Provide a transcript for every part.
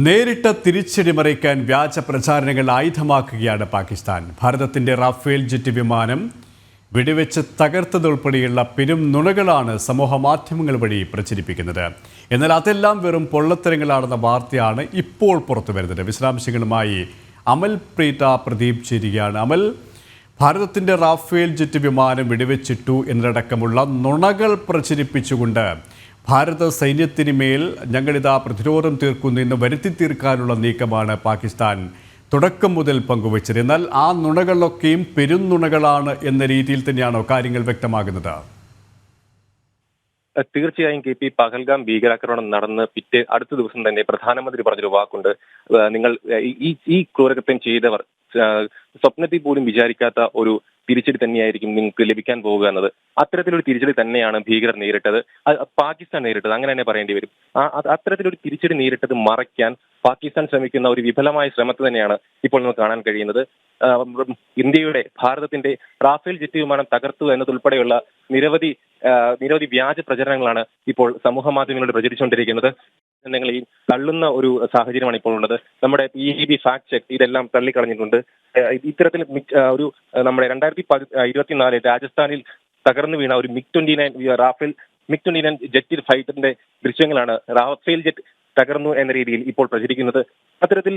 നേരിട്ട തിരിച്ചടി മറിക്കാൻ വ്യാജ പ്രചാരണങ്ങൾ ആയുധമാക്കുകയാണ് പാകിസ്ഥാൻ. ഭാരതത്തിന്റെ റാഫേൽ ജെറ്റ് വിമാനം വെടിവെച്ച് തകർത്തതുൾപ്പെടെയുള്ള പെരും നുണകളാണ് സമൂഹ മാധ്യമങ്ങൾ വഴി പ്രചരിപ്പിക്കുന്നത്. എന്നാൽ അതെല്ലാം വെറും പൊള്ളത്തരങ്ങളാണെന്ന വാർത്തയാണ് ഇപ്പോൾ പുറത്തു വരുന്നത്. വിശദാംശങ്ങളുമായി അമൽ പ്രീത പ്രദീപ് ചേരുകയാണ്. അമൽ, ഭാരതത്തിന്റെ റാഫേൽ ജെറ്റ് വിമാനം വെടിവെച്ചിട്ടു എന്നതടക്കമുള്ള നുണകൾ പ്രചരിപ്പിച്ചുകൊണ്ട് ഭാരത സൈന്യത്തിന് മേൽ ഞങ്ങളിതാ പ്രതിരോധം തീർക്കുന്നു എന്ന് വരുത്തി തീർക്കാനുള്ള നീക്കമാണ് പാകിസ്ഥാൻ തുടക്കം മുതൽ പങ്കുവച്ചത്. എന്നാൽ ആ നുണകളിലൊക്കെയും പെരുന്നുണകളാണ് എന്ന രീതിയിൽ തന്നെയാണോ കാര്യങ്ങൾ വ്യക്തമാകുന്നത്? തീർച്ചയായും കെ പി, പഹൽഗാം ഭീകരാക്രമണം നടന്ന് അടുത്ത ദിവസം തന്നെ പ്രധാനമന്ത്രി പറഞ്ഞൊരു വാക്കുണ്ട്. നിങ്ങൾ ഈ ക്രൂരകൃത്യം ചെയ്തവർ സ്വപ്നത്തിൽ പോലും വിചാരിക്കാത്ത ഒരു തിരിച്ചടി തന്നെയായിരിക്കും നിങ്ങൾക്ക് ലഭിക്കാൻ പോകുക എന്നത്. അത്തരത്തിലൊരു തിരിച്ചടി തന്നെയാണ് ഭീകരർ നേരിട്ടത്, പാകിസ്ഥാൻ നേരിട്ടത്, അങ്ങനെ തന്നെ പറയേണ്ടി വരും. അത്തരത്തിലൊരു തിരിച്ചടി നേരിട്ടത് മറയ്ക്കാൻ പാകിസ്ഥാൻ ശ്രമിക്കുന്ന ഒരു വിഫലമായ ശ്രമത്തെ തന്നെയാണ് ഇപ്പോൾ നമുക്ക് കാണാൻ കഴിയുന്നത്. ഭാരതത്തിന്റെ റാഫേൽ ജെറ്റ് വിമാനം തകർത്തു എന്നതുൾപ്പെടെയുള്ള നിരവധി വ്യാജ പ്രചരണങ്ങളാണ് ഇപ്പോൾ സമൂഹ മാധ്യമങ്ങളിൽ പ്രചരിച്ചുകൊണ്ടിരിക്കുന്നത്. നിങ്ങൾ ഈ തള്ളുന്ന ഒരു സാഹചര്യമാണ് ഇപ്പോൾ ഉള്ളത്. നമ്മുടെ PIB ഫാക്ട് ചെക്ക് ഇതെല്ലാം തള്ളിക്കളഞ്ഞിട്ടുണ്ട്. ഇത്തരത്തിൽ നമ്മുടെ 2024 രാജസ്ഥാനിൽ തകർന്നു വീണ ഒരു റാഫേൽ MiG-29 ജെറ്റ് ഫൈറ്ററിന്റെ ദൃശ്യങ്ങളാണ് റാഫേൽ ജെറ്റ് തകർന്നു എന്ന രീതിയിൽ ഇപ്പോൾ പ്രചരിക്കുന്നത്. അത്തരത്തിൽ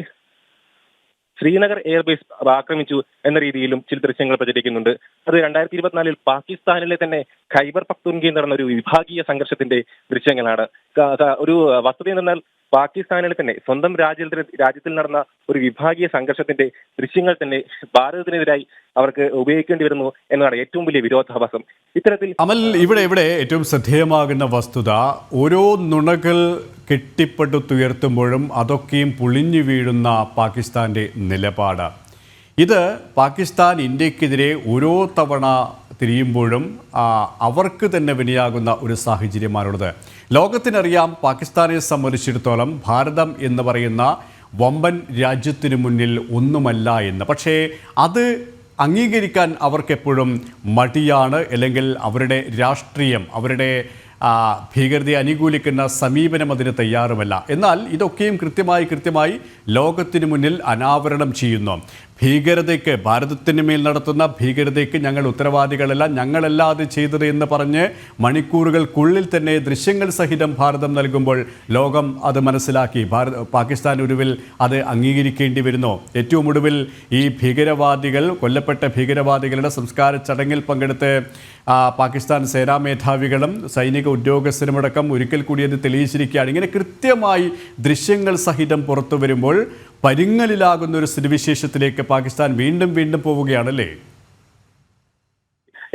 ശ്രീനഗർ എയർബേസ് ആക്രമിച്ചു എന്ന രീതിയിലും ചില ദൃശ്യങ്ങൾ പ്രചരിക്കുന്നുണ്ട്. അത് 2024 പാകിസ്ഥാനിലെ തന്നെ ഖൈബർ പഖ്തൂൺഖയിൽ നടന്ന ഒരു വിഭാഗീയ സംഘർഷത്തിന്റെ ദൃശ്യങ്ങളാണ്. ഒരു വസ്തുത എന്നാൽ പാകിസ്ഥാനിലെ തന്നെ സ്വന്തം രാജ്യത്തിൽ നടന്ന ഒരു വിഭാഗീയ സംഘർഷത്തിന്റെ ദൃശ്യങ്ങൾ തന്നെ ഭാരതത്തിനെതിരായി അവർക്ക് ഉപയോഗിക്കേണ്ടി വരുന്നു എന്നതാണ് ഏറ്റവും വലിയ വിരോധാഭാസം. ഇത്തരത്തിൽ അമൽ, ഇവിടെ ഏറ്റവും ശ്രദ്ധേയമാകുന്ന വസ്തുത, ഓരോ നുണകൾ കെട്ടിപ്പടുത്തുയർത്തുമ്പോഴും അതൊക്കെയും പൊളിഞ്ഞു വീഴുന്ന പാകിസ്ഥാന്റെ നിലപാട്. ഇത് പാകിസ്ഥാൻ ഇന്ത്യക്കെതിരെ ഓരോ തവണ തിരിയുമ്പോഴും അവർക്ക് തന്നെ വിനയാകുന്ന ഒരു സാഹചര്യമാണുള്ളത്. ലോകത്തിനറിയാം പാകിസ്ഥാനെ സംബന്ധിച്ചിടത്തോളം ഭാരതം എന്ന് പറയുന്ന വമ്പൻ രാജ്യത്തിനു മുന്നിൽ ഒന്നുമല്ല എന്ന്. പക്ഷേ അത് അംഗീകരിക്കാൻ അവർക്കെപ്പോഴും മടിയാണ്, അല്ലെങ്കിൽ അവരുടെ രാഷ്ട്രീയം, അവരുടെ ഭീകരതയെ അനുകൂലിക്കുന്ന സമീപനം അതിന് തയ്യാറുമല്ല. എന്നാൽ ഇതൊക്കെയും കൃത്യമായി ലോകത്തിന് മുന്നിൽ അനാവരണം ചെയ്യുന്നു. ഭീകരതയ്ക്ക്, ഭാരതത്തിന് മേൽ നടത്തുന്ന ഭീകരതയ്ക്ക് ഞങ്ങൾ ഉത്തരവാദികളല്ല, ഞങ്ങളല്ല അത് ചെയ്തത് എന്ന് പറഞ്ഞ് മണിക്കൂറുകൾക്കുള്ളിൽ തന്നെ ദൃശ്യങ്ങൾ സഹിതം ഭാരതം നൽകുമ്പോൾ ലോകം അത് മനസ്സിലാക്കി പാകിസ്ഥാൻ ഒടുവിൽ അത് അംഗീകരിക്കേണ്ടി വരുന്നു. ഏറ്റവും ഒടുവിൽ ഈ കൊല്ലപ്പെട്ട ഭീകരവാദികളുടെ സംസ്കാര ചടങ്ങിൽ പങ്കെടുത്ത് പാകിസ്ഥാൻ സേനാ മേധാവികളും സൈനിക ഉദ്യോഗസ്ഥരുമടക്കം ഒരിക്കൽ കൂടി അത് തെളിയിച്ചിരിക്കുകയാണ്. ഇങ്ങനെ കൃത്യമായി ദൃശ്യങ്ങൾ സഹിതം പുറത്തു വരുമ്പോൾ പരിങ്ങലിലാകുന്ന ഒരു സ്ഥിതിവിശേഷത്തിലേക്ക് പാകിസ്ഥാൻ വീണ്ടും പോവുകയാണല്ലേ?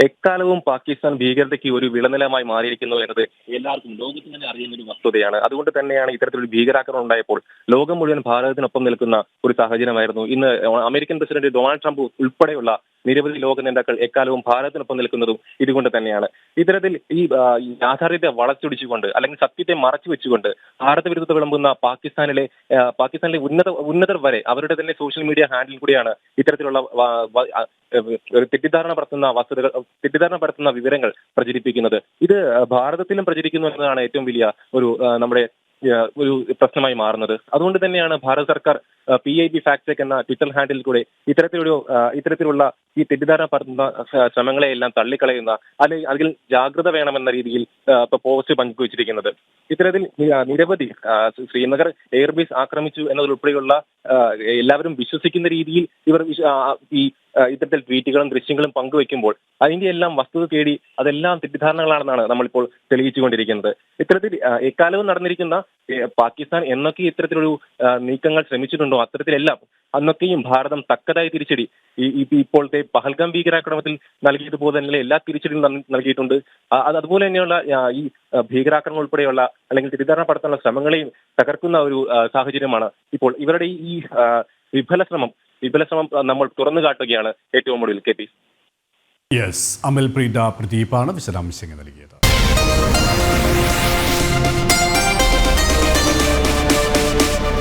എക്കാലവും പാകിസ്ഥാൻ ഭീകരതയ്ക്ക് ഒരു വിളനിലമായി മാറിയിരിക്കുന്നു എന്നത് എല്ലാവർക്കും ലോകത്തിന് തന്നെ അറിയുന്ന ഒരു വസ്തുതയാണ്. അതുകൊണ്ട് തന്നെയാണ് ഇത്തരത്തിലൊരു ഭീകരാക്രമണം ഉണ്ടായപ്പോൾ ലോകം മുഴുവൻ ഭാരതത്തിനൊപ്പം നിൽക്കുന്ന ഒരു സാഹചര്യമായിരുന്നു. ഇന്ന് അമേരിക്കൻ പ്രസിഡന്റ് ഡൊണാൾഡ് ട്രംപ് ഉൾപ്പെടെയുള്ള നിരവധി ലോക നേതാക്കൾ എക്കാലവും ഭാരതത്തിനൊപ്പം നിൽക്കുന്നതും ഇതുകൊണ്ട് തന്നെയാണ്. ഇത്തരത്തിൽ ഈ യാഥാർത്ഥ്യത്തെ വളച്ചൊടിച്ചുകൊണ്ട്, അല്ലെങ്കിൽ സത്യത്തെ മറച്ചു വെച്ചുകൊണ്ട് ഭാരത വിരുദ്ധത വിളമ്പുന്ന പാകിസ്ഥാനിലെ ഉന്നതർ വരെ അവരുടെ തന്നെ സോഷ്യൽ മീഡിയ ഹാൻഡിൽ കൂടിയാണ് ഇത്തരത്തിലുള്ള തെറ്റിദ്ധാരണ പരത്തുന്ന വിവരങ്ങൾ പ്രചരിപ്പിക്കുന്നത്. ഇത് ഭാരതത്തിലും പ്രചരിക്കുന്നു എന്നതാണ് ഏറ്റവും വലിയ ഒരു പ്രശ്നമായി മാറുന്നത്. അതുകൊണ്ട് തന്നെയാണ് ഭാരത സർക്കാർ PIB ഫാക്ട് ചെക്ക് എന്ന ട്വിറ്റർ ഹാൻഡിൽ കൂടെ ഇത്തരത്തിലുള്ള ഈ തെറ്റിദ്ധാരണ പരത്തുന്ന ശ്രമങ്ങളെ എല്ലാം തള്ളിക്കളയുന്ന, അല്ലെങ്കിൽ അതിൽ ജാഗ്രത വേണമെന്ന രീതിയിൽ പോസ്റ്റ് പങ്കുവച്ചിരിക്കുന്നത്. ഇത്തരത്തിൽ നിരവധി ശ്രീനഗർ എയർബേസ് ആക്രമിച്ചു എന്നതുൾപ്പെടെയുള്ള എല്ലാവരും വിശ്വസിക്കുന്ന രീതിയിൽ ഇവർ ഇത്തരത്തിൽ ട്വീറ്റുകളും ദൃശ്യങ്ങളും പങ്കുവെക്കുമ്പോൾ അതിന്റെ എല്ലാം വസ്തുത തേടി അതെല്ലാം തെറ്റിദ്ധാരണകളാണെന്നാണ് നമ്മളിപ്പോൾ തെളിയിച്ചുകൊണ്ടിരിക്കുന്നത്. ഇത്തരത്തിൽ എക്കാലവും നടന്നിരിക്കുന്ന പാകിസ്ഥാൻ എന്നൊക്കെ ഇത്തരത്തിലൊരു നീക്കങ്ങൾ ശ്രമിച്ചിട്ടുണ്ടോ, അത്തരത്തിലെല്ലാം അന്നൊക്കെയും ഭാരതം തക്കതായ തിരിച്ചടി ഇപ്പോഴത്തെ പഹൽഗാം ഭീകരാക്രമണത്തിൽ നൽകിയതുപോലെ തന്നെ എല്ലാ തിരിച്ചടിയും നൽകിയിട്ടുണ്ട്. അതുപോലെ തന്നെയുള്ള ഈ ഭീകരാക്രമണം ഉൾപ്പെടെയുള്ള അല്ലെങ്കിൽ തെറ്റിദ്ധാരണ പടർത്താനുള്ള ശ്രമങ്ങളെയും തകർക്കുന്ന ഒരു സാഹചര്യമാണ് ഇപ്പോൾ. ഇവരുടെ ഈ വിഫല ശ്രമം നമ്മൾ തുറന്നു കാട്ടുകയാണ് ഏറ്റവും ഒടുവിൽ. കെ പി, അമൽ പ്രീത പ്രദീപാണ് വിശദാംശങ്ങൾ നൽകിയത്.